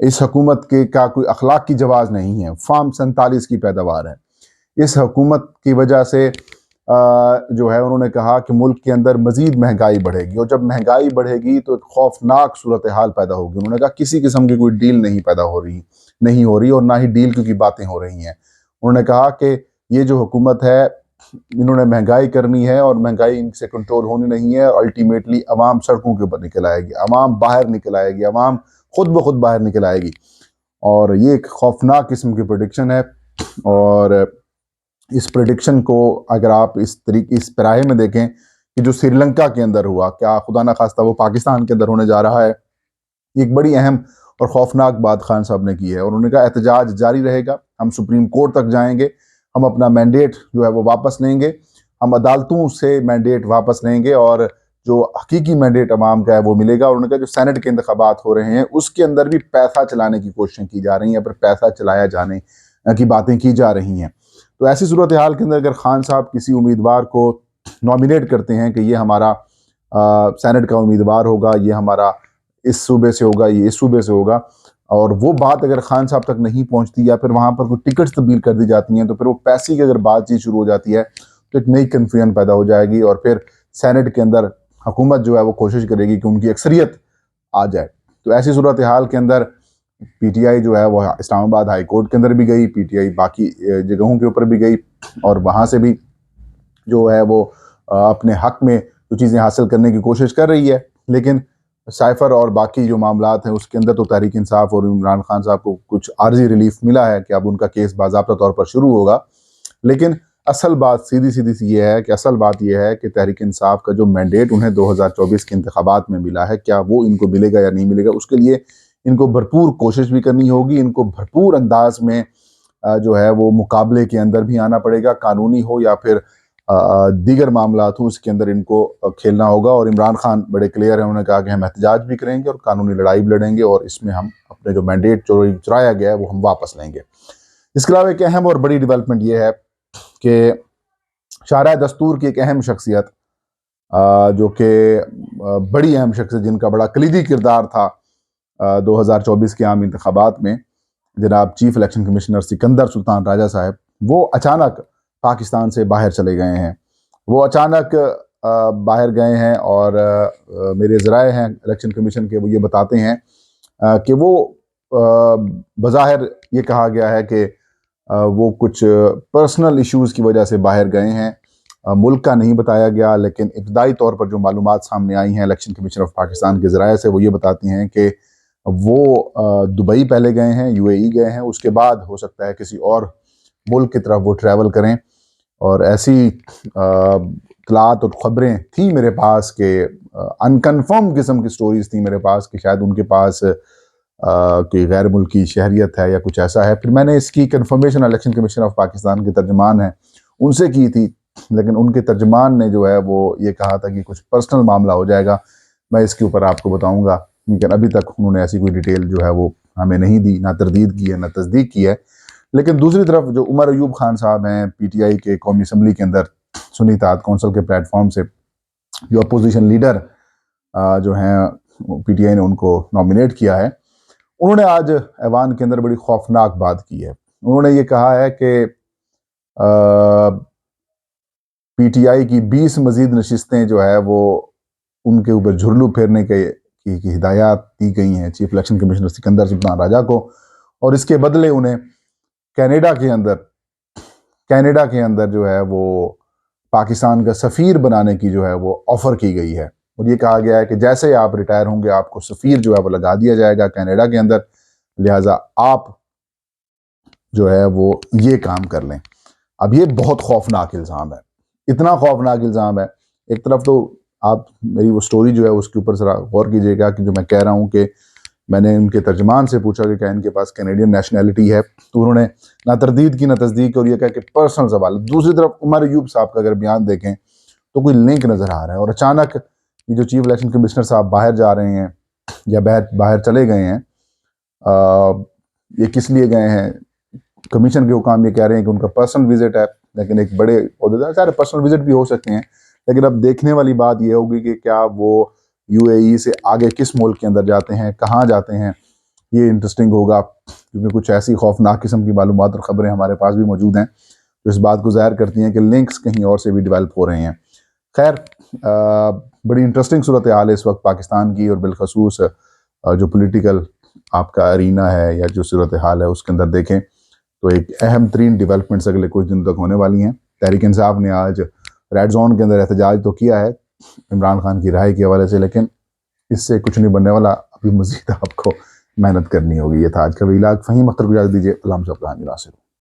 اس حکومت کے کا کوئی اخلاق کی جواز نہیں ہے، فارم 47 کی پیداوار ہے۔ اس حکومت کی وجہ سے جو ہے انہوں نے کہا کہ ملک کے اندر مزید مہنگائی بڑھے گی، اور جب مہنگائی بڑھے گی تو ایک خوفناک صورتحال پیدا ہوگی۔ انہوں نے کہا کسی قسم کی کوئی ڈیل نہیں ہو رہی اور نہ ہی ڈیل کی باتیں ہو رہی ہیں۔ انہوں نے کہا کہ یہ جو حکومت ہے انہوں نے مہنگائی کرنی ہے اور مہنگائی ان سے کنٹرول ہونی نہیں ہے، الٹیمیٹلی عوام سڑکوں کے اوپر نکل آئے گی، عوام باہر نکل آئے گی، عوام خود بخود باہر نکل آئے گی۔ اور یہ ایک خوفناک قسم کی پریڈکشن ہے، اور اس پریڈکشن کو اگر آپ اس پیراہے میں دیکھیں کہ جو سری لنکا کے اندر ہوا، کیا خدا نہ خواستہ وہ پاکستان کے اندر ہونے جا رہا ہے، ایک بڑی اہم اور خوفناک بات خان صاحب نے کی ہے۔ اور انہوں نے کہا احتجاج جاری رہے گا، ہم سپریم کورٹ تک جائیں گے، ہم اپنا مینڈیٹ جو ہے وہ واپس لیں گے، ہم عدالتوں سے مینڈیٹ واپس لیں گے، اور جو حقیقی مینڈیٹ عوام کا ہے وہ ملے گا۔ اور انہوں نے کہا جو سینٹ کے انتخابات ہو رہے ہیں اس کے اندر بھی پیسہ چلانے کی کوششیں کی جا رہی ہیں، پر پیسہ چلایا جانے کی باتیں کی جا رہی ہیں۔ تو ایسی صورتحال کے اندر اگر خان صاحب کسی امیدوار کو نامینیٹ کرتے ہیں کہ یہ ہمارا سینٹ کا امیدوار ہوگا، یہ ہمارا اس صوبے سے ہوگا، یہ اس صوبے سے ہوگا، اور وہ بات اگر خان صاحب تک نہیں پہنچتی یا پھر وہاں پر کوئی ٹکٹس تبدیل کر دی جاتی ہیں، تو پھر وہ پیسے کی اگر بات چیت شروع ہو جاتی ہے تو ایک نئی کنفیوژن پیدا ہو جائے گی، اور پھر سینٹ کے اندر حکومت جو ہے وہ کوشش کرے گی کہ ان کی اکثریت آ جائے۔ تو ایسی صورتحال کے اندر پی ٹی آئی جو ہے وہ اسلام آباد ہائی کورٹ کے اندر بھی گئی، پی ٹی آئی باقی جگہوں کے اوپر بھی گئی، اور وہاں سے بھی جو ہے وہ اپنے حق میں جو چیزیں حاصل کرنے کی کوشش کر رہی ہے۔ لیکن سائفر اور باقی جو معاملات ہیں اس کے اندر تو تحریک انصاف اور عمران خان صاحب کو کچھ عارضی ریلیف ملا ہے کہ اب ان کا کیس باضابطہ طور پر شروع ہوگا۔ لیکن اصل بات سیدھی سی یہ ہے کہ اصل بات یہ ہے کہ تحریک انصاف کا جو مینڈیٹ انہیں 2024 کے انتخابات میں ملا ہے، کیا وہ ان کو ملے گا یا نہیں ملے گا، اس کے لیے ان کو بھرپور کوشش بھی کرنی ہوگی، ان کو بھرپور انداز میں جو ہے وہ مقابلے کے اندر بھی آنا پڑے گا، قانونی ہو یا پھر دیگر معاملات ہوں، اس کے اندر ان کو کھیلنا ہوگا۔ اور عمران خان بڑے کلیئر ہیں، انہوں نے کہا کہ ہم احتجاج بھی کریں گے اور قانونی لڑائی بھی لڑیں گے، اور اس میں ہم اپنے جو مینڈیٹ چرایا گیا ہے وہ ہم واپس لیں گے۔ اس کے علاوہ ایک اہم اور بڑی ڈیولپمنٹ یہ ہے کہ شارح دستور کی ایک اہم شخصیت جو کہ بڑی اہم شخصیت جن کا بڑا کلیدی کردار تھا 2024 کے عام انتخابات میں، جناب چیف الیکشن کمشنر سکندر سلطان راجہ صاحب، وہ اچانک پاکستان سے باہر چلے گئے ہیں۔ وہ اچانک باہر گئے ہیں، اور میرے ذرائع ہیں الیکشن کمیشن کے، وہ یہ بتاتے ہیں کہ وہ بظاہر یہ کہا گیا ہے کہ وہ کچھ پرسنل ایشوز کی وجہ سے باہر گئے ہیں، ملک کا نہیں بتایا گیا، لیکن ابتدائی طور پر جو معلومات سامنے آئی ہیں الیکشن کمیشن آف پاکستان کے ذرائع سے، وہ یہ بتاتی ہیں کہ وہ دبئی پہلے گئے ہیں، یو اے ای گئے ہیں، اس کے بعد ہو سکتا ہے کسی اور ملک کی طرف وہ ٹریول کریں۔ اور ایسی اطلاعات اور خبریں تھیں میرے پاس کہ انکنفرم قسم کی سٹوریز تھیں میرے پاس کہ شاید ان کے پاس کوئی غیر ملکی شہریت ہے یا کچھ ایسا ہے۔ پھر میں نے اس کی confirmation election commission of Pakistan کے ترجمان ہیں ان سے کی تھی، لیکن ان کے ترجمان نے جو ہے وہ یہ کہا تھا کہ کچھ پرسنل معاملہ ہو جائے گا، میں اس کے اوپر آپ کو بتاؤں گا، لیکن ابھی تک انہوں نے ایسی کوئی ڈیٹیل جو ہے وہ ہمیں نہیں دی، نہ تردید کی ہے نہ تصدیق کی ہے۔ لیکن دوسری طرف جو عمر ایوب خان صاحب ہیں پی ٹی آئی کے قومی اسمبلی کے اندر سنی اتحاد کونسل کے پلیٹ فارم سے، جو اپوزیشن لیڈر جو ہیں پی ٹی آئی نے ان کو نامینیٹ کیا ہے، انہوں نے آج ایوان کے اندر بڑی خوفناک بات کی ہے۔ انہوں نے یہ کہا ہے کہ پی ٹی آئی کی 20 مزید نشستیں جو ہے وہ ان کے اوپر جھرلو پھیرنے کی ہدایات دی گئی ہیں چیف الیکشن کمشنر سکندر سلطان راجہ کو، اور اس کے بدلے انہیں کینیڈا کے اندر جو ہے وہ پاکستان کا سفیر بنانے کی جو ہے وہ آفر کی گئی ہے، اور یہ کہا گیا ہے کہ جیسے ہی آپ ریٹائر ہوں گے آپ کو سفیر جو ہے وہ لگا دیا جائے گا کینیڈا کے اندر، لہٰذا آپ جو ہے وہ یہ کام کر لیں۔ اب یہ بہت خوفناک الزام ہے، اتنا خوفناک الزام ہے۔ ایک طرف تو آپ میری وہ سٹوری جو ہے اس کے اوپر ذرا غور کیجئے گا کہ جو میں کہہ رہا ہوں کہ میں نے ان کے ترجمان سے پوچھا کہ کیا ان کے پاس کینیڈین نیشنلٹی ہے، تو انہوں نے نہ تردید کی نہ تصدیق کی، اور یہ کہا کہ پرسنل سوال۔ دوسری طرف عمر ایوب صاحب کا اگر بیان دیکھیں تو کوئی لنک نظر آ رہا ہے، اور اچانک یہ جو چیف الیکشن کمشنر صاحب باہر جا رہے ہیں یا باہر چلے گئے ہیں، یہ کس لیے گئے ہیں؟ کمیشن کے حکام یہ کہہ رہے ہیں کہ ان کا پرسنل وزٹ ہے، لیکن ایک بڑے عہدیدار، سارے پرسنل وزٹ بھی ہو سکتے ہیں، لیکن اب دیکھنے والی بات یہ ہوگی کہ کیا وہ یو اے ای سے آگے کس ملک کے اندر جاتے ہیں، کہاں جاتے ہیں، یہ انٹرسٹنگ ہوگا کیونکہ کچھ ایسی خوفناک قسم کی معلومات اور خبریں ہمارے پاس بھی موجود ہیں جو اس بات کو ظاہر کرتی ہیں کہ لنکس کہیں اور سے بھی ڈیولپ ہو رہے ہیں. خیر بڑی انٹرسٹنگ صورتحال ہے اس وقت پاکستان کی، اور بالخصوص جو پولیٹیکل آپ کا ارینا ہے یا جو صورتحال ہے اس کے اندر دیکھیں تو ایک اہم ترین ڈیولپمنٹس اگلے کچھ دنوں تک ہونے والی ہیں. تحریک انصاف نے آج ریڈ زون کے اندر احتجاج تو کیا ہے عمران خان کی رہائی کے حوالے سے، لیکن اس سے کچھ نہیں بننے والا، ابھی مزید آپ کو محنت کرنی ہوگی. یہ تھا آج کا ویلاگ. فہیم اختر کو اجازت دیجیے. اللہ حافظ.